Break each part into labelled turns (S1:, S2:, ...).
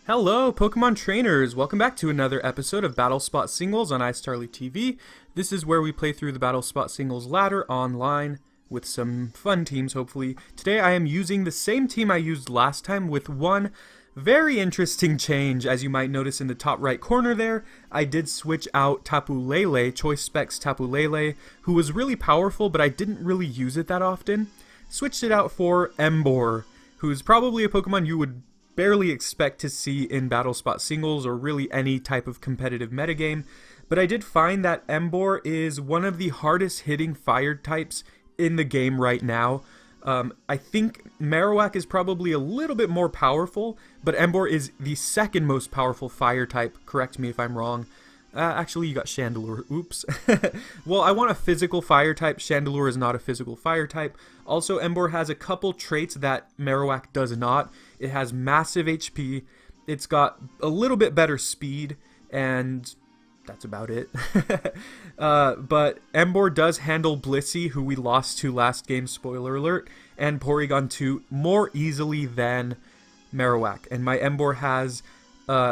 S1: Hello, Pokemon trainers! Welcome back to another episode of BattleSpot Singles on iStarly TV. This is where we play through the BattleSpot Singles ladder online with some fun teams, hopefully. Today I am using the same team I used last time with one very interesting change. As you might notice in the top right corner there, I did switch out Tapu Lele, Choice Specs Tapu Lele, who was really powerful, but I didn't really use it that often. Switched it out for Emboar, who's probably a Pokemon you would barely expect to see in BattleSpot Singles or really any type of competitive metagame, but I did find that Emboar is one of the hardest hitting fire types in the game right now. I think Marowak is probably a little bit more powerful, but Emboar is the second most powerful fire type. Correct me if I'm wrong. Actually, you got Chandelure. Oops. Well, I want a physical fire type. Chandelure is not a physical fire type. Also, Emboar has a couple traits that Marowak does not. It has massive HP. It's got a little bit better speed, and that's about it. But Emboar does handle Blitzy, who we lost to last game, spoiler alert, and Porygon 2 more easily than Marowak. And my Emboar has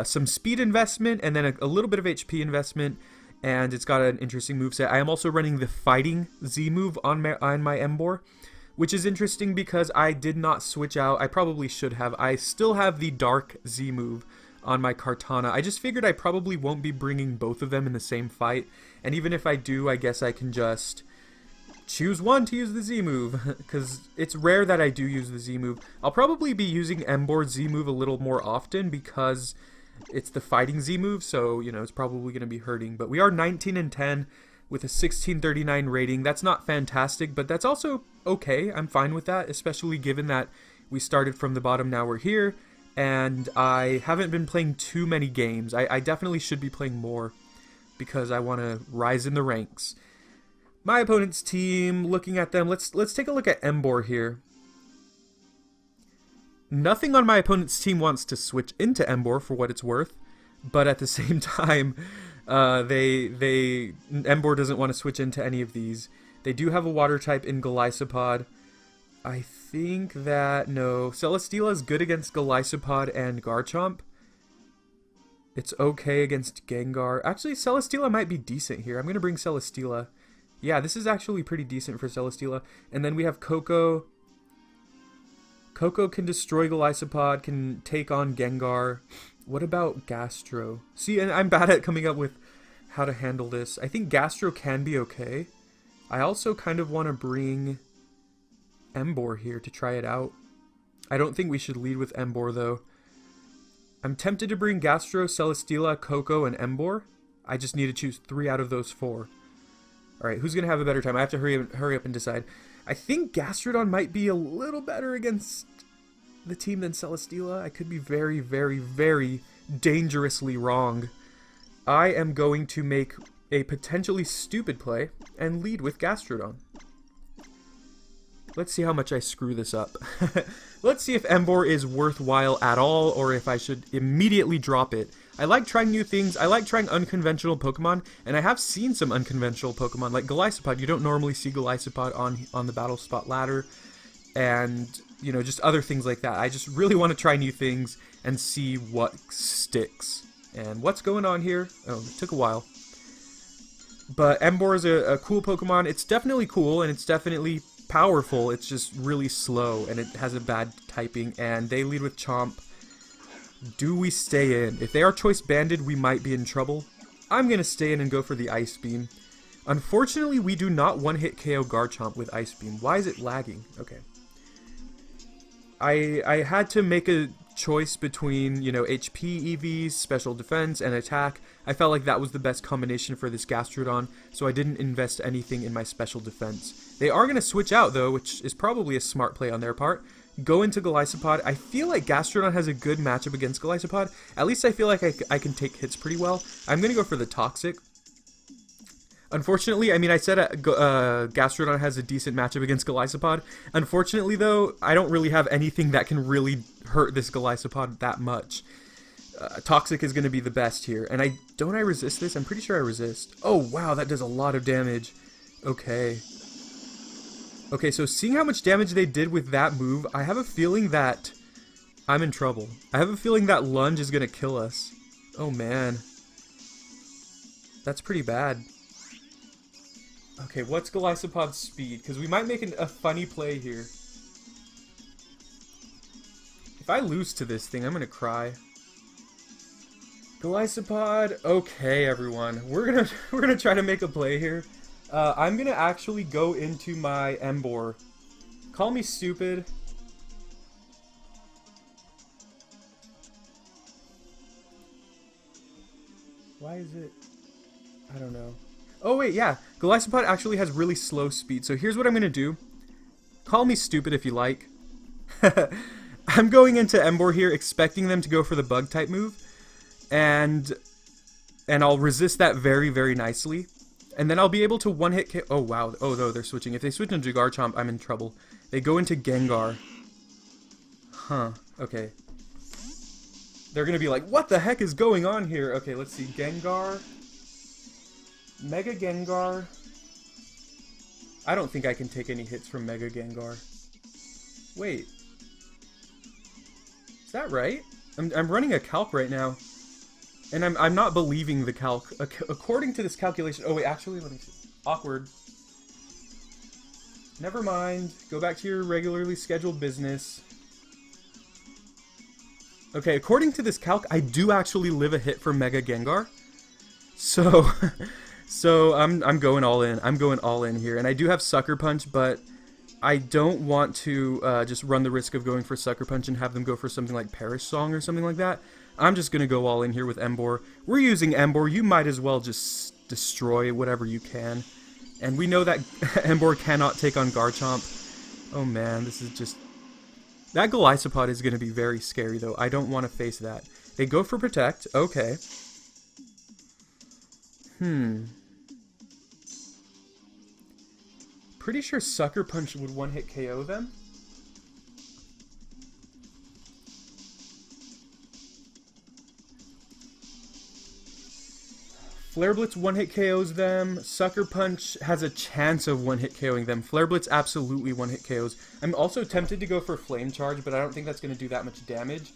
S1: some speed investment and then a little bit of HP investment, and it's got an interesting moveset. I am also running the Fighting Z move on my Emboar, which is interesting because I did not switch out. I probably should have. I still have the Dark Z move on my Kartana. I just figured I probably won't be bringing both of them in the same fight, and even if I do, I guess I can just choose one to use the Z move, because it's rare that I do use the Z move. I'll probably be using Emboar Z move a little more often because it's the Fighting Z move, so, you know, it's probably going to be hurting. But we are 19-10 with a 1639 rating. That's not fantastic, but that's also okay. I'm fine with that, especially given that we started from the bottom, now we're here, and I haven't been playing too many games. I definitely should be playing more because I want to rise in the ranks. My opponent's team, looking at them, let's take a look at Emboar here. Nothing on my opponent's team wants to switch into Emboar for what it's worth, but at the same time, Emboar doesn't want to switch into any of these. They do have a water type in Golisopod. I think that, no, Celesteela is good against Golisopod and Garchomp. It's okay against Gengar. Actually, Celesteela might be decent here. I'm going to bring Celesteela. Yeah, this is actually pretty decent for Celesteela. And then we have Koko. Koko can destroy Golisopod, can take on Gengar. What about Gastro? See, and I'm bad at coming up with how to handle this. I think Gastro can be okay. I also kind of want to bring Emboar here to try it out. I don't think we should lead with Emboar, though. I'm tempted to bring Gastro, Celesteela, Koko, and Emboar. I just need to choose 3 out of those 4. Alright, who's going to have a better time? I have to hurry up and decide. I think Gastrodon might be a little better against the team than Celesteela. I could be very, very, very dangerously wrong. I am going to make a potentially stupid play and lead with Gastrodon. Let's see how much I screw this up. Let's see if Emboar is worthwhile at all, or if I should immediately drop it. I like trying new things. I like trying unconventional Pokemon, and I have seen some unconventional Pokemon, like Golisopod. You don't normally see Golisopod on the BattleSpot ladder, and, you know, just other things like that. I just really want to try new things and see what sticks. And what's going on here? Oh, it took a while. But Emboar is a cool Pokemon. It's definitely cool, and it's definitely powerful. It's just really slow, and it has a bad typing, and they lead with Chomp. Do we stay in? If they are choice banded, we might be in trouble. I'm going to stay in and go for the Ice Beam. Unfortunately, we do not one-hit KO Garchomp with Ice Beam. Why is it lagging? Okay. I had to make a choice between, you know, HP, EVs, special defense, and attack. I felt like that was the best combination for this Gastrodon, so I didn't invest anything in my special defense. They are going to switch out, though, which is probably a smart play on their part. Go into Golisopod. I feel like Gastrodon has a good matchup against Golisopod. At least I feel like I can take hits pretty well. I'm going to go for the Toxic. Unfortunately, I mean, I said Gastrodon has a decent matchup against Golisopod. Unfortunately, though, I don't really have anything that can really hurt this Golisopod that much. Toxic is going to be the best here. And don't I resist this? I'm pretty sure I resist. Oh, wow, that does a lot of damage. Okay. Okay, so seeing how much damage they did with that move, I have a feeling that I'm in trouble. I have a feeling that lunge is gonna kill us. Oh man. That's pretty bad. Okay, what's Golisopod's speed? Because we might make a funny play here. If I lose to this thing, I'm gonna cry. Golisopod. Okay, everyone. We're gonna try to make a play here. I'm gonna actually go into my Emboar. Call me stupid. Why is it? I don't know. Oh wait, yeah. Golisopod actually has really slow speed. So here's what I'm gonna do. Call me stupid if you like. I'm going into Emboar here, expecting them to go for the bug type move, and I'll resist that very, very nicely. And then I'll be able to one-hit KO. Oh, wow. Oh, no, they're switching. If they switch into Garchomp, I'm in trouble. They go into Gengar. Huh. Okay. They're going to be like, what the heck is going on here? Okay, let's see. Gengar. Mega Gengar. I don't think I can take any hits from Mega Gengar. Wait. Is that right? I'm running a calc right now. And I'm not believing the calc. According to this calculation... Oh, wait, actually, let me see. Awkward. Never mind. Go back to your regularly scheduled business. Okay, according to this calc, I do actually live a hit for Mega Gengar. So... so, I'm going all in. I'm going all in here. And I do have Sucker Punch, but... I don't want to just run the risk of going for Sucker Punch and have them go for something like Perish Song or something like that. I'm just going to go all in here with Emboar. We're using Emboar. You might as well just destroy whatever you can. And we know that Emboar cannot take on Garchomp. Oh man, this is just... That Golisopod is going to be very scary though. I don't want to face that. They go for Protect. Okay. Pretty sure Sucker Punch would one-hit KO them. Flare Blitz one-hit KOs them. Sucker Punch has a chance of one-hit KOing them. Flare Blitz absolutely one-hit KOs. I'm also tempted to go for Flame Charge, but I don't think that's going to do that much damage.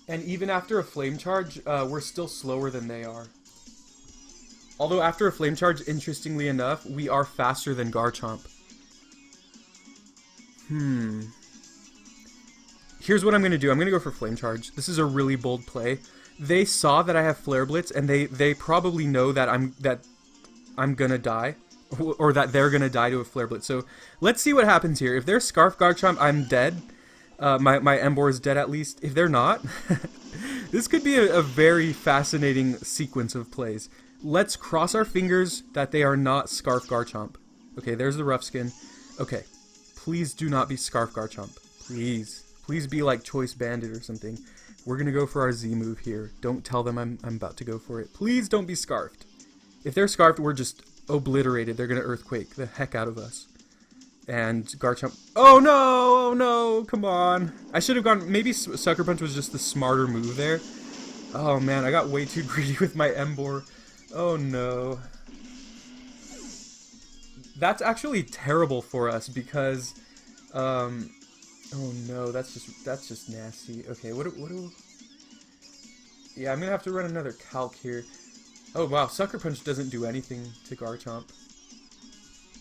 S1: And even after a Flame Charge, we're still slower than they are. Although after a Flame Charge, interestingly enough, we are faster than Garchomp. Here's what I'm going to do. I'm going to go for Flame Charge. This is a really bold play. They saw that I have Flare Blitz, and they probably know that I'm going to die. Or that they're going to die to a Flare Blitz. So let's see what happens here. If they're Scarf Garchomp, I'm dead. My Emboar is dead at least. If they're not, this could be a very fascinating sequence of plays. Let's cross our fingers that they are not Scarf Garchomp. Okay, there's the Rough Skin. Okay, please do not be Scarf Garchomp. Please. Please be like Choice Bandit or something. We're going to go for our Z move here. Don't tell them I'm about to go for it. Please don't be Scarfed. If they're Scarfed, we're just obliterated. They're going to Earthquake the heck out of us. And Garchomp... Oh no! Oh no! Come on. I should have gone... Maybe Sucker Punch was just the smarter move there. Oh man, I got way too greedy with my Emboar. Oh no. That's actually terrible for us because oh no, that's just nasty. Okay, what do Yeah, I'm going to have to run another calc here. Oh wow, Sucker Punch doesn't do anything to Garchomp.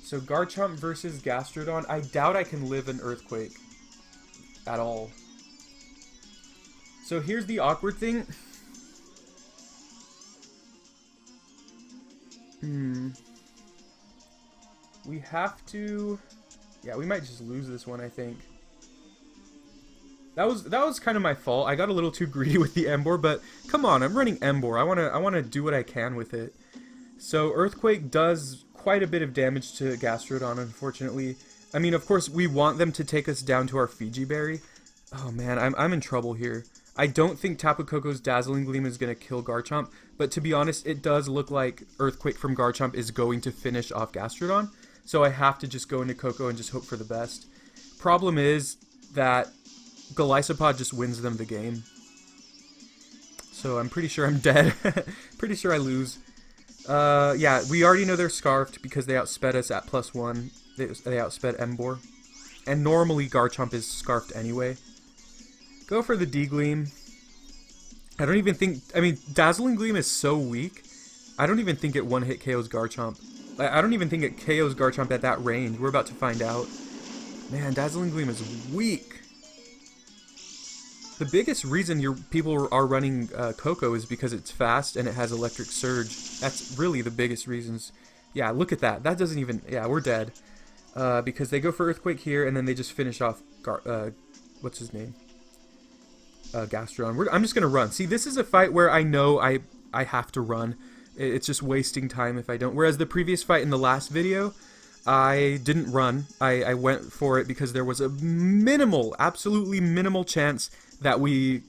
S1: So Garchomp versus Gastrodon, I doubt I can live an Earthquake at all. So here's the awkward thing. We have to... Yeah, we might just lose this one, I think. That was kind of my fault. I got a little too greedy with the Emboar, but come on, I'm running Emboar. I wanna do what I can with it. So Earthquake does quite a bit of damage to Gastrodon, unfortunately. I mean, of course, we want them to take us down to our Fiji Berry. Oh man, I'm in trouble here. I don't think Tapu Koko's Dazzling Gleam is going to kill Garchomp, but to be honest, it does look like Earthquake from Garchomp is going to finish off Gastrodon, so I have to just go into Koko and just hope for the best. Problem is that Golisopod just wins them the game. So I'm pretty sure I'm dead. Pretty sure I lose. Yeah, we already know they're Scarfed because they outsped us at +1. They outsped Emboar. And normally Garchomp is scarfed anyway. Go for the D-Gleam. I don't even think... I mean, Dazzling Gleam is so weak. I don't even think it one-hit KOs Garchomp. I don't even think it KOs Garchomp at that range. We're about to find out. Man, Dazzling Gleam is weak. The biggest reason people are running Koko is because it's fast and it has Electric Surge. That's really the biggest reasons. Yeah, look at that. That doesn't even... Yeah, we're dead. Because they go for Earthquake here, and then they just finish off... what's his name? Gastrodon. I'm just going to run. See, this is a fight where I know I have to run. It's just wasting time if I don't. Whereas the previous fight in the last video, I didn't run. I went for it because there was a minimal, absolutely minimal chance that we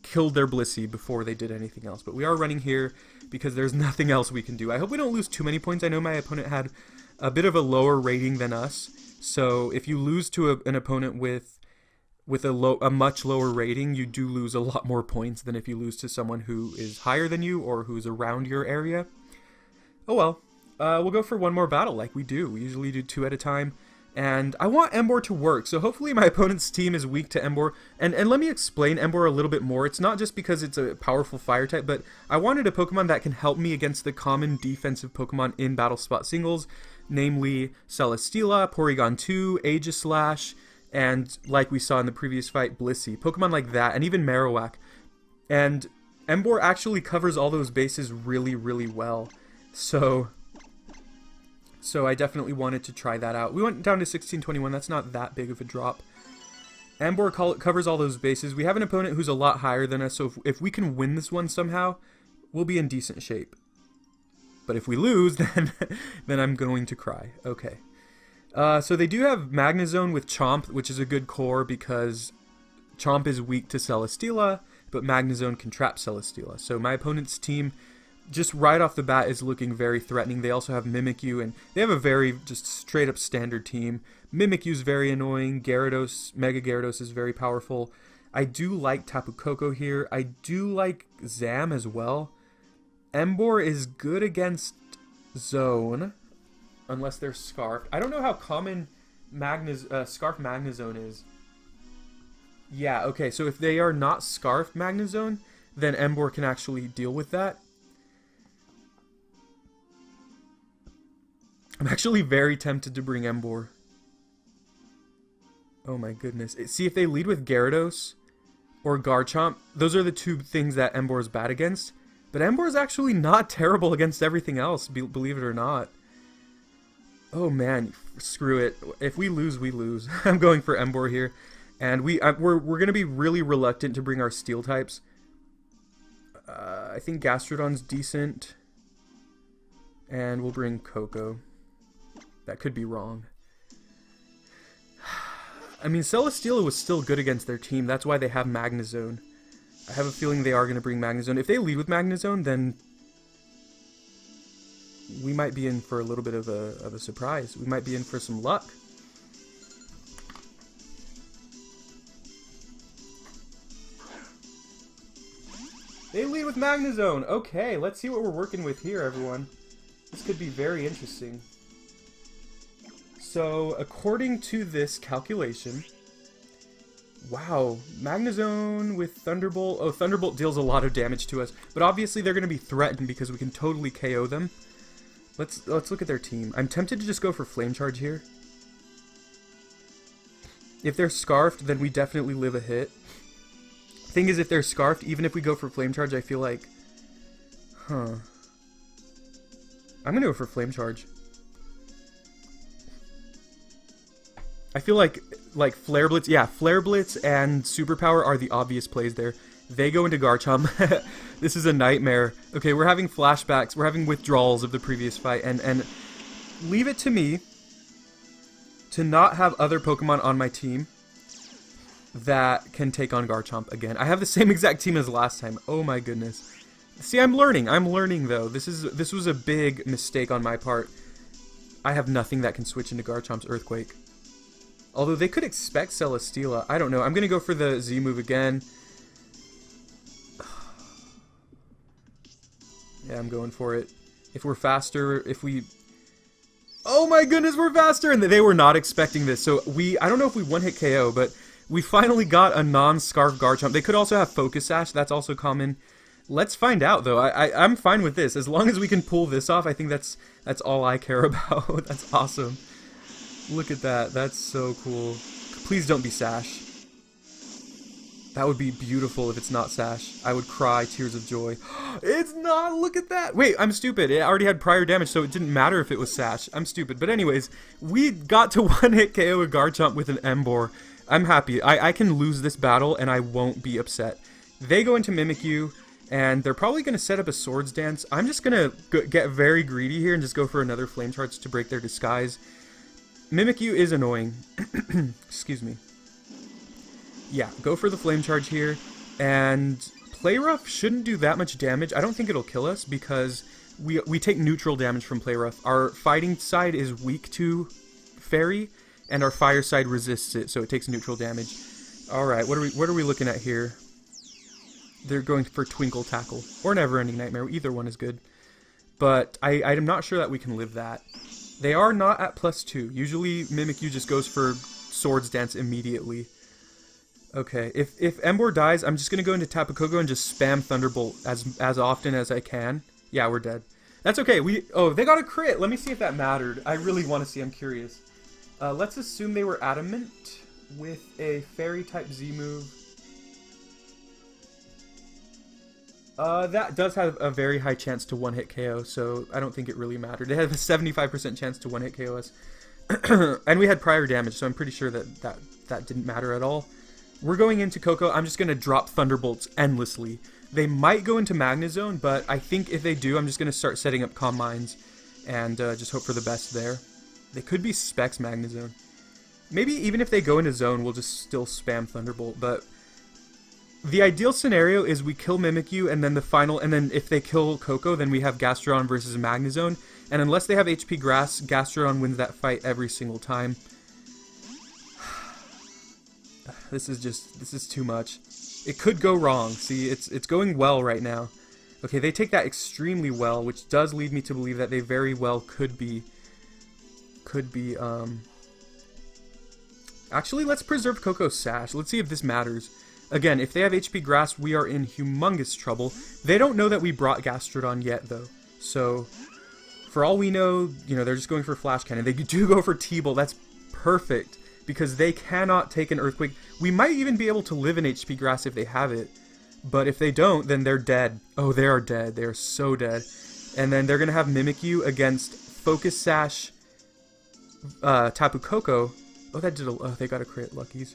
S1: killed their Blissey before they did anything else. But we are running here because there's nothing else we can do. I hope we don't lose too many points. I know my opponent had a bit of a lower rating than us. So if you lose to an opponent with a much lower rating, you do lose a lot more points than if you lose to someone who is higher than you or who's around your area. Oh well. We'll go for one more battle like we do. We usually do 2 at a time. And I want Emboar to work, so hopefully my opponent's team is weak to Emboar. And let me explain Emboar a little bit more. It's not just because it's a powerful fire type, but I wanted a Pokemon that can help me against the common defensive Pokemon in Battle Spot Singles, namely Celesteela, Porygon 2, Aegislash, and like we saw in the previous fight, Blissey. Pokemon like that, and even Marowak. And Emboar actually covers all those bases really, really well. So I definitely wanted to try that out. We went down to 1621. That's not that big of a drop. Emboar covers all those bases. We have an opponent who's a lot higher than us, so if we can win this one somehow, we'll be in decent shape. But if we lose, then I'm going to cry. Okay. So they do have Magnezone with Chomp, which is a good core because Chomp is weak to Celesteela, but Magnezone can trap Celesteela. So my opponent's team, just right off the bat, is looking very threatening. They also have Mimikyu, and they have a very just straight up standard team. Mimikyu's very annoying. Gyarados, Mega Gyarados is very powerful. I do like Tapu Koko here. I do like Zam as well. Emboar is good against Zone, unless they're Scarfed. I don't know how common Scarf Magnezone is. Yeah, okay, so if they are not Scarfed Magnezone, then Emboar can actually deal with that. I'm actually very tempted to bring Emboar. Oh my goodness. See, if they lead with Gyarados or Garchomp, those are the two things that Emboar is bad against. But Emboar is actually not terrible against everything else, believe it or not. Oh man, screw it. If we lose, we lose. I'm going for Emboar here. And we're going to be really reluctant to bring our Steel types. I think Gastrodon's decent. And we'll bring Koko. That could be wrong. I mean, Celesteela was still good against their team. That's why they have Magnezone. I have a feeling they are going to bring Magnezone. If they lead with Magnezone, then we might be in for a little bit of a surprise. We might be in for some luck. They lead with Magnezone. Okay, let's see what we're working with here, everyone. This could be very interesting. So, according to this calculation, wow, Magnezone with Thunderbolt. Oh, Thunderbolt deals a lot of damage to us, but obviously they're going to be threatened because we can totally KO them. Let's look at their team. I'm tempted to just go for Flame Charge here. If they're Scarfed, then we definitely live a hit. Thing is, if they're Scarfed, even if we go for Flame Charge, I feel like, I'm gonna go for Flame Charge. I feel like Flare Blitz, yeah, Flare Blitz and Superpower are the obvious plays there. They go into Garchomp. This is a nightmare. Okay, we're having flashbacks. We're having withdrawals of the previous fight, and leave it to me to not have other Pokemon on my team that can take on Garchomp again. I have the same exact team as last time. Oh my goodness. See, I'm learning. I'm learning though. This was a big mistake on my part. I have nothing that can switch into Garchomp's Earthquake. Although they could expect Celesteela. I don't know. I'm going to go for the Z move again. Yeah, I'm going for it. If we're faster, if we Oh my goodness, we're faster! And they were not expecting this. So I don't know if we one-hit KO, but we finally got a non-Scarf Garchomp. They could also have Focus Sash. That's also common. Let's find out, though. I'm fine with this. As long as we can pull this off, I think that's all I care about. That's awesome. Look at that. That's so cool. Please don't be Sash. That would be beautiful if it's not Sash. I would cry tears of joy. It's not! Look at that! Wait, I'm stupid. It already had prior damage, so it didn't matter if it was Sash. I'm stupid. But anyways, we got to one-hit KO a Garchomp with an Emboar. I'm happy. I can lose this battle, and I won't be upset. They go into Mimikyu, and they're probably going to set up a Swords Dance. I'm just going to get very greedy here and just go for another Flame Charge to break their disguise. Mimikyu is annoying. Excuse me. Yeah, go for the Flame Charge here, and Play Rough shouldn't do that much damage. I don't think it'll kill us because we take neutral damage from Play Rough. Our fighting side is weak to Fairy, and our fire side resists it, so it takes neutral damage. Alright, what are we looking at here? They're going for Twinkle Tackle, or Never Ending Nightmare. Either one is good. But I'm not sure that we can live that. They are not at +2. Usually Mimikyu just goes for Swords Dance immediately. Okay, if Emboar dies, I'm just going to go into Tapu Koko and just spam Thunderbolt as often as I can. Yeah, we're dead. That's okay. Oh, they got a crit. Let me see if that mattered. I really want to see. I'm curious. Let's assume they were Adamant with a Fairy-type Z move. That does have a very high chance to one-hit KO, so I don't think it really mattered. It had a 75% chance to one-hit KO us. And we had prior damage, so I'm pretty sure that didn't matter at all. We're going into Koko. I'm just going to drop Thunderbolts endlessly. They might go into Magnezone, but I think if they do, I'm just going to start setting up Calm Minds and just hope for the best there. They could be Specs Magnezone. Maybe even if they go into Zone, we'll just still spam Thunderbolt, but the ideal scenario is we kill Mimikyu, and then if they kill Koko, then we have Gastrodon versus Magnezone, and unless they have HP Grass, Gastrodon wins that fight every single time. This is too much. It could go wrong. See, it's going well right now. Okay, they take that extremely well, which does lead me to believe that they very well could be, Actually, let's preserve Koko's Sash. Let's see if this matters. Again, if they have HP Grass, we are in humongous trouble. They don't know that we brought Gastrodon yet, though. So, for all we know, they're just going for Flash Cannon. They do go for T-Bolt. That's perfect, because they cannot take an Earthquake. We might even be able to live in HP Grass if they have it. But if they don't, then they're dead. Oh, they are dead. They are so dead. And then they're going to have Mimikyu against Focus Sash, Tapu Koko. Oh, they got a crit, luckies.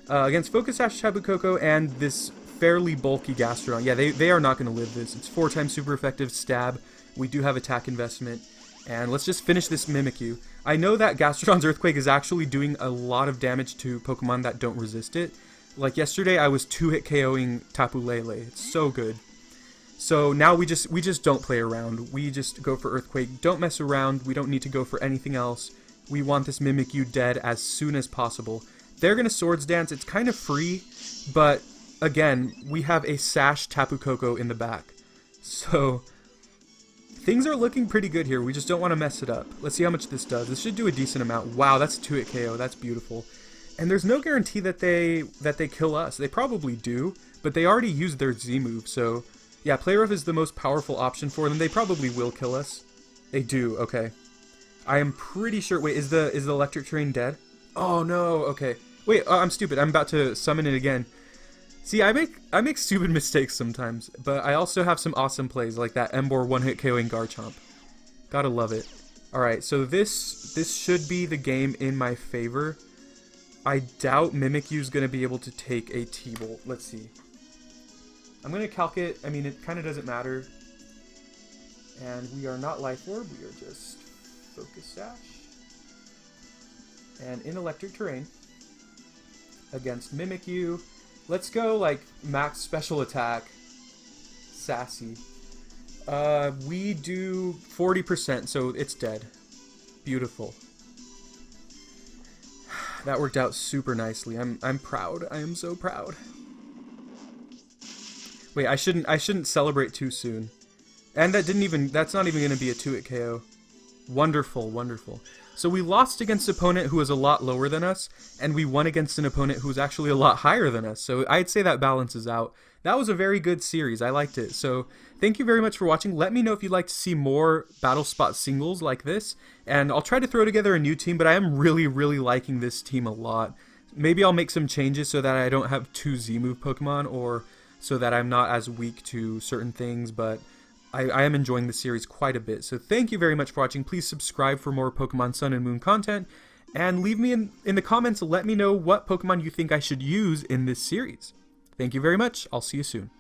S1: Against Focus Sash, Tapu Koko, and this fairly bulky Gastrodon. Yeah, they are not going to live this. It's 4 times super effective stab. We do have attack investment. And let's just finish this Mimikyu. I know that Gastrodon's Earthquake is actually doing a lot of damage to Pokemon that don't resist it. Like yesterday, I was 2-hit KOing Tapu Lele. It's so good. So now we just don't play around. We just go for Earthquake. Don't mess around. We don't need to go for anything else. We want this Mimikyu dead as soon as possible. They're going to Swords Dance. It's kind of free, but again, we have a Sash Tapu Koko in the back. So things are looking pretty good here. We just don't want to mess it up. Let's see how much this does. This should do a decent amount. Wow, that's a 2-hit KO. That's beautiful. And there's no guarantee that they kill us. They probably do, but they already used their Z move. So yeah, Play Rough is the most powerful option for them. They probably will kill us. They do. Okay. I am pretty sure. Wait, is the Electric Terrain dead? Oh no. Okay. Wait, I'm stupid. I'm about to summon it again. See, I make stupid mistakes sometimes, but I also have some awesome plays like that Emboar one-hit KOing Garchomp. Gotta love it. Alright, so this should be the game in my favor. I doubt Mimikyu's gonna be able to take a T-Bolt. Let's see. I'm gonna calc it. I mean, it kind of doesn't matter. And we are not Life Orb. We are just Focus Sash. And in Electric Terrain against Mimikyu. Let's go, like, max special attack. Sassy. We do 40%, so it's dead. Beautiful. That worked out super nicely. I'm proud. I am so proud. Wait, I shouldn't celebrate too soon. And that's not even gonna be a 2-hit KO. Wonderful, wonderful. So we lost against an opponent who was a lot lower than us, and we won against an opponent who was actually a lot higher than us. So I'd say that balances out. That was a very good series. I liked it. So thank you very much for watching. Let me know if you'd like to see more BattleSpot singles like this, and I'll try to throw together a new team, but I am really, really liking this team a lot. Maybe I'll make some changes so that I don't have 2 Z-move Pokemon, or so that I'm not as weak to certain things, but I am enjoying the series quite a bit. So thank you very much for watching. Please subscribe for more Pokemon Sun and Moon content, and leave me in the comments, let me know what Pokemon you think I should use in this series. Thank you very much. I'll see you soon.